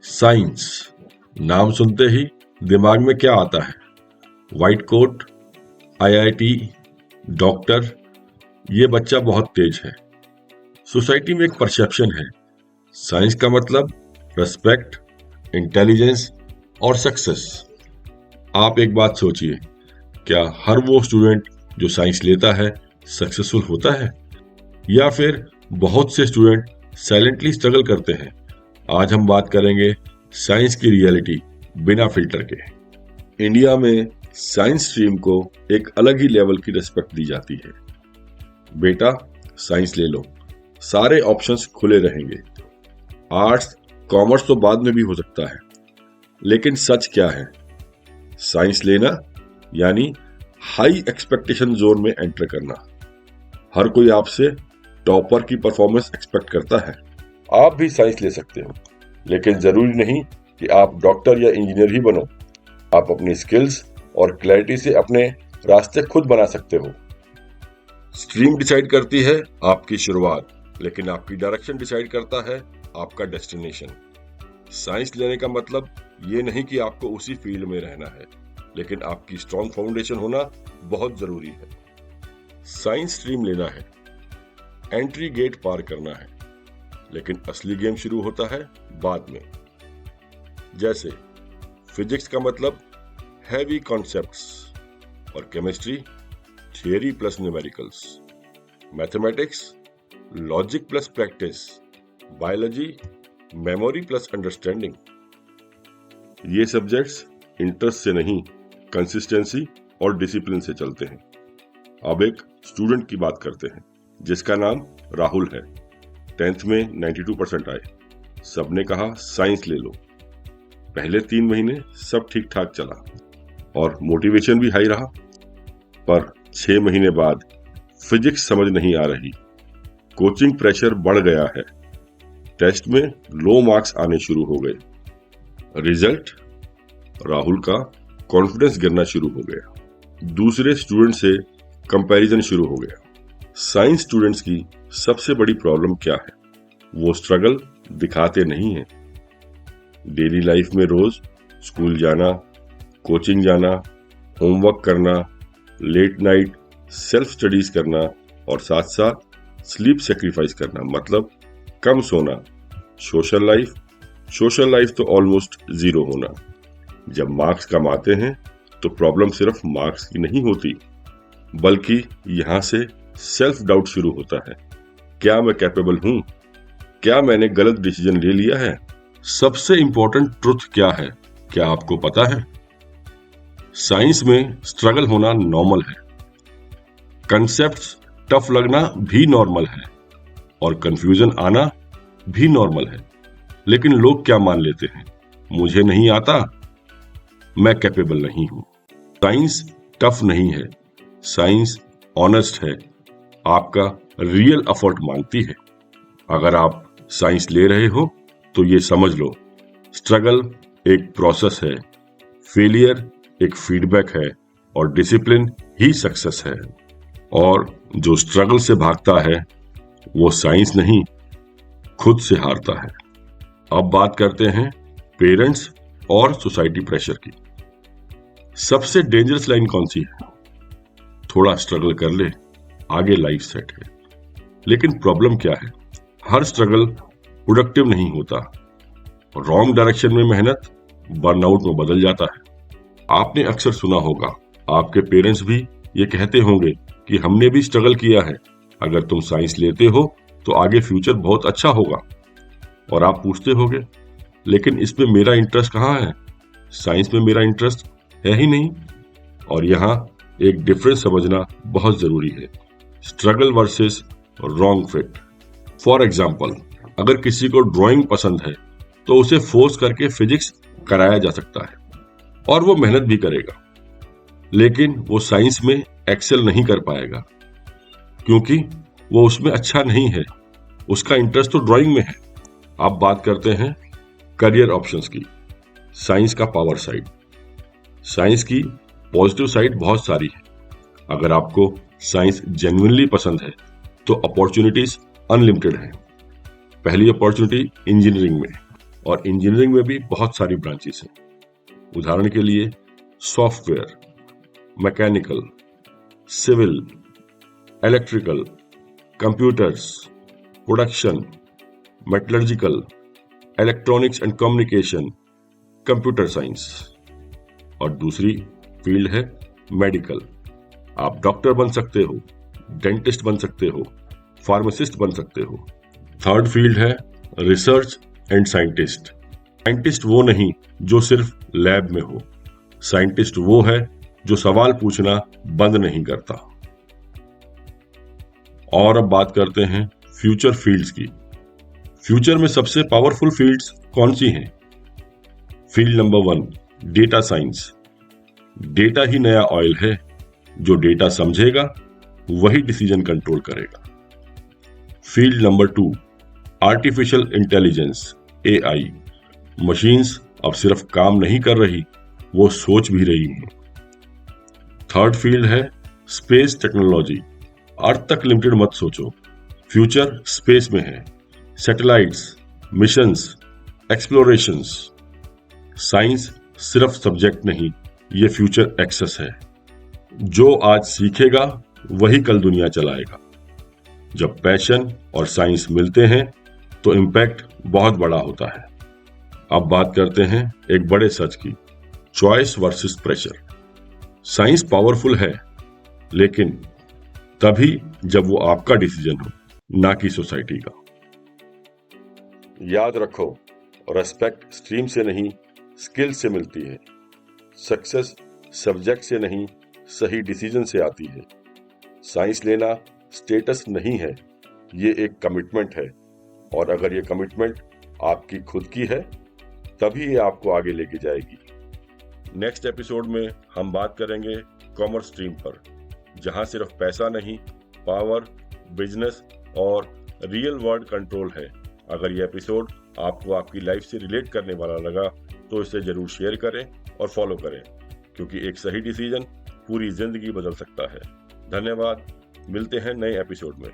Science नाम सुनते ही दिमाग में क्या आता है? White coat, IIT, doctor. ये बच्चा बहुत तेज है। सोसाइटी में एक परसेप्शन है, साइंस का मतलब रेस्पेक्ट, इंटेलिजेंस और सक्सेस। आप एक बात सोचिए, क्या हर वो स्टूडेंट जो साइंस लेता है सक्सेसफुल होता है, या फिर बहुत से स्टूडेंट साइलेंटली स्ट्रगल करते हैं? आज हम बात करेंगे साइंस की रियलिटी बिना फिल्टर के। इंडिया में साइंस स्ट्रीम को एक अलग ही लेवल की रिस्पेक्ट दी जाती है। बेटा साइंस ले लो, सारे ऑप्शंस खुले रहेंगे। आर्ट्स कॉमर्स तो बाद में भी हो सकता है, लेकिन सच क्या है? साइंस लेना यानी हाई एक्सपेक्टेशन जोन में एंटर करना। हर कोई आपसे टॉपर की परफॉर्मेंस एक्सपेक्ट करता है। आप भी साइंस ले सकते हो, लेकिन जरूरी नहीं कि आप डॉक्टर या इंजीनियर ही बनो। आप अपनी स्किल्स और क्लैरिटी से अपने रास्ते खुद बना सकते हो। स्ट्रीम डिसाइड करती है आपकी शुरुआत, लेकिन आपकी डायरेक्शन डिसाइड करता है आपका डेस्टिनेशन। साइंस लेने का मतलब ये नहीं कि आपको उसी फील्ड में रहना है, लेकिन आपकी स्ट्रॉन्ग फाउंडेशन होना बहुत जरूरी है। साइंस स्ट्रीम लेना है, एंट्री गेट पार करना है, लेकिन असली गेम शुरू होता है बाद में। जैसे फिजिक्स का मतलब हैवी कॉन्सेप्ट्स और chemistry theory plus numericals, mathematics logic plus practice, biology memory plus understanding. ये सब्जेक्ट्स इंटरेस्ट से नहीं, कंसिस्टेंसी और डिसिप्लिन से चलते हैं। अब एक स्टूडेंट की बात करते हैं जिसका नाम राहुल है। 10th में 92% आए। सबने कहा साइंस ले लो। पहले 3 महीने सब ठीक ठाक चला और मोटिवेशन भी हाई रहा, पर 6 महीने बाद फिजिक्स समझ नहीं आ रही, कोचिंग प्रेशर बढ़ गया है, टेस्ट में लो मार्क्स आने शुरू हो गए। रिजल्ट, राहुल का कॉन्फिडेंस गिरना शुरू हो गया, दूसरे स्टूडेंट से कंपैरिजन शुरू हो गया। साइंस स्टूडेंट्स की सबसे बड़ी प्रॉब्लम क्या है? वो स्ट्रगल दिखाते नहीं हैं। डेली लाइफ में रोज स्कूल जाना, कोचिंग जाना, होमवर्क करना, लेट नाइट सेल्फ स्टडीज करना और साथ साथ स्लीप सेक्रीफाइस करना, मतलब कम सोना। सोशल लाइफ तो ऑलमोस्ट जीरो होना। जब मार्क्स कम आते हैं तो प्रॉब्लम सिर्फ मार्क्स की नहीं होती, बल्कि यहाँ से सेल्फ डाउट शुरू होता है। क्या मैं कैपेबल हूं? क्या मैंने गलत डिसीजन ले लिया है? सबसे इंपॉर्टेंट ट्रुथ क्या है, क्या आपको पता है? साइंस में स्ट्रगल होना नॉर्मल है, कंसेप्ट्स टफ लगना भी नॉर्मल है और कंफ्यूजन आना भी नॉर्मल है। लेकिन लोग क्या मान लेते हैं? मुझे नहीं आता, मैं कैपेबल नहीं हूं। साइंस टफ नहीं है, साइंस ऑनेस्ट है, आपका रियल एफर्ट मांगती है। अगर आप साइंस ले रहे हो तो ये समझ लो, स्ट्रगल एक प्रोसेस है, फेलियर एक फीडबैक है और डिसिप्लिन ही सक्सेस है। और जो स्ट्रगल से भागता है वो साइंस नहीं, खुद से हारता है। अब बात करते हैं पेरेंट्स और सोसाइटी प्रेशर की। सबसे डेंजरस लाइन कौन सी है? थोड़ा स्ट्रगल कर ले, आगे लाइफ सेट है। लेकिन प्रॉब्लम क्या है? हर स्ट्रगल प्रोडक्टिव नहीं होता। रॉन्ग डायरेक्शन में मेहनत बर्नआउट में बदल जाता है। आपने अक्सर सुना होगा, आपके पेरेंट्स भी ये कहते होंगे कि हमने भी स्ट्रगल किया है, अगर तुम साइंस लेते हो तो आगे फ्यूचर बहुत अच्छा होगा। और आप पूछते होंगे, लेकिन इसमें मेरा इंटरेस्ट कहाँ है? साइंस में मेरा इंटरेस्ट है ही नहीं। और यहाँ एक डिफरेंस समझना बहुत जरूरी है, struggle versus wrong fit. For example, अगर किसी को ड्राइंग पसंद है तो उसे फोर्स करके फिजिक्स कराया जा सकता है और वो मेहनत भी करेगा, लेकिन वो साइंस में एक्सेल नहीं कर पाएगा क्योंकि वो उसमें अच्छा नहीं है, उसका इंटरेस्ट तो ड्राइंग में है। अब बात करते हैं करियर ऑप्शंस की। साइंस का पावर साइड। साइंस की पॉजिटिव साइड बहुत सारी है। अगर आपको साइंस जेन्युइनली पसंद है तो अपॉर्चुनिटीज अनलिमिटेड हैं। पहली अपॉर्चुनिटी इंजीनियरिंग में और इंजीनियरिंग में भी बहुत सारी ब्रांचेस हैं। उदाहरण के लिए software, mechanical, civil, electrical, computers, production, metallurgical, electronics and communication, computer science. और दूसरी फील्ड है मेडिकल। आप डॉक्टर बन सकते हो, डेंटिस्ट बन सकते हो, फार्मासिस्ट बन सकते हो। थर्ड फील्ड है रिसर्च एंड साइंटिस्ट। साइंटिस्ट वो नहीं जो सिर्फ लैब में हो, साइंटिस्ट वो है जो सवाल पूछना बंद नहीं करता। और अब बात करते हैं फ्यूचर फील्ड्स की। फ्यूचर में सबसे पावरफुल फील्ड्स कौन सी हैं? Field number 1, data science. Data ही नया ऑयल है। जो डेटा समझेगा वही डिसीजन कंट्रोल करेगा। Field number 2, artificial intelligence, AI. Machines अब सिर्फ काम नहीं कर रही, वो सोच भी रही हैं। थर्ड फील्ड है स्पेस टेक्नोलॉजी। अर्थ तक लिमिटेड मत सोचो, फ्यूचर स्पेस में है। Satellites, missions, explorations. साइंस सिर्फ सब्जेक्ट नहीं, ये फ्यूचर एक्सेस है। जो आज सीखेगा वही कल दुनिया चलाएगा। जब पैशन और साइंस मिलते हैं तो इम्पैक्ट बहुत बड़ा होता है। अब बात करते हैं एक बड़े सच की, choice versus pressure. Science powerful है, लेकिन तभी जब वो आपका डिसीजन हो, ना कि सोसाइटी का। याद रखो, रेस्पेक्ट स्ट्रीम से नहीं, स्किल से मिलती है। सक्सेस सब्जेक्ट से नहीं, सही डिसीजन से आती है। साइंस लेना स्टेटस नहीं है, ये एक कमिटमेंट है। और अगर ये कमिटमेंट आपकी खुद की है, तभी ये आपको आगे लेके जाएगी। नेक्स्ट एपिसोड में हम बात करेंगे कॉमर्स स्ट्रीम पर, जहां सिर्फ पैसा नहीं, पावर, बिजनेस और रियल वर्ल्ड कंट्रोल है। अगर ये एपिसोड आपको आपकी लाइफ से रिलेट करने वाला लगा तो इसे जरूर शेयर करें और फॉलो करें, क्योंकि एक सही डिसीजन पूरी जिंदगी बदल सकता है। धन्यवाद, मिलते हैं नए एपिसोड में।